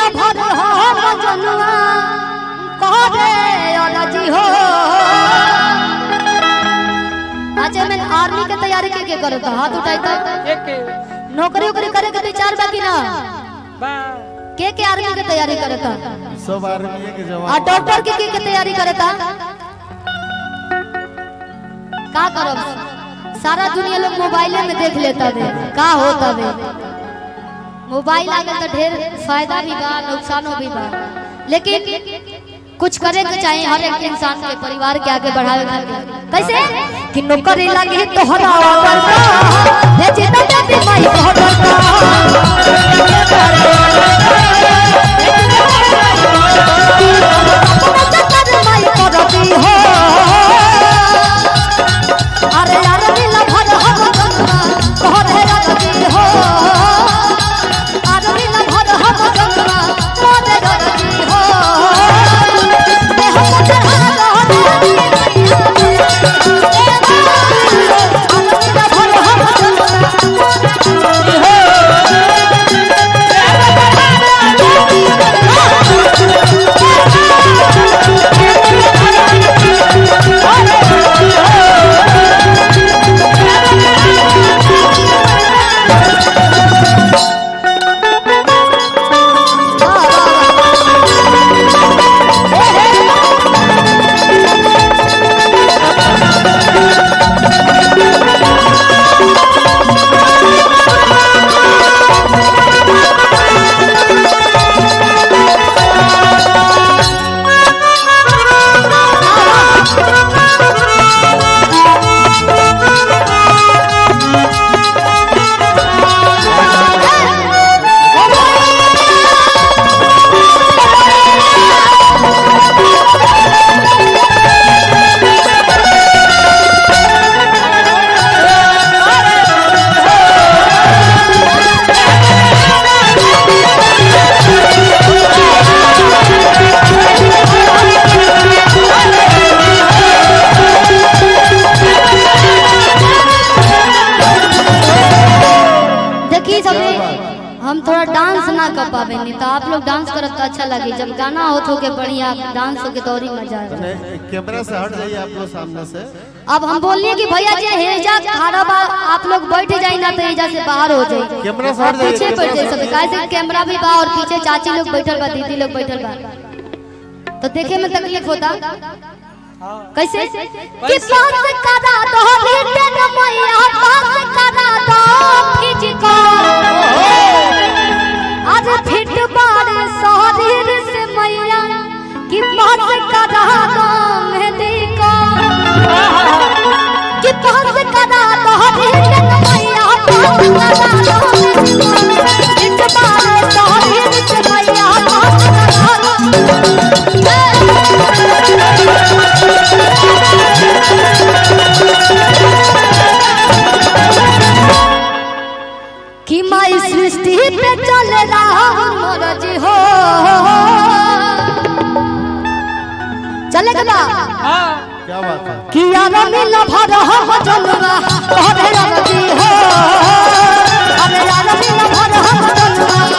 मिला भर हो मजनुआ कह दे अरजी हो। अच्छा मैं आर्मी के तैयारी के करता हाथ उठाई तो नौकरी उकरी करे के विचार बाकी ना के आर्मी के तैयारी करता सब आर्मी के जवान आ डॉक्टर के तैयारी करता का करब सारा दुनिया लोग मोबाइल में देख लेता दे का होता दे मोबाइल आगे तो ढेर फायदा भी बा नुकसानो भी बा लेकिन कुछ करे के चाहिए हर एक इंसान के परिवार के आगे बढ़ावे खातिर कैसे कि नौकरी लगी तो हरावा करता भेजे तो जब माई भरता माई करती हो अरे यार मिला भर हम गंगा कह दे रखती हो अरे मिला भर हम गंगा कह दे रखती हो मैं हम चढ़ा हम थोड़ा डांस ना कर पावे नहीं तो आप लोग डांस करत तो अच्छा लगे जब गाना हो के बढ़िया डांस हो के तो और ही मजा आए। कैमरा से हट जाइए आप लोग सामने से। अब हम बोलिए कि भैया जी हेजा खड़ा बा आप लोग बैठ जाए ना तो हेजा से बाहर हो जाए कैमरा से हट जाइए पीछे बैठ जाए सब कैसे कैमरा भी बा और पीछे चाची लोग बैठल बा दीदी लोग बैठल बा तो देखे में तकलीफ होता कैसे कि पास करा दो लीटे न मैया पास करा दो फिजिकल आज फिट बारे शरीर से मैया कि पास करा दो मेहंदी को कि पास करा दो लीटे न मैया पास करा दो फिट बारे शरीर से मैया पास करा दो कि माई सृष्टि पे चल रहा मरज हो चलेगा क्या बात है कि यार मिला भर हम जलवा कह दे रजी हो अरे यार मिला भर हम जलवा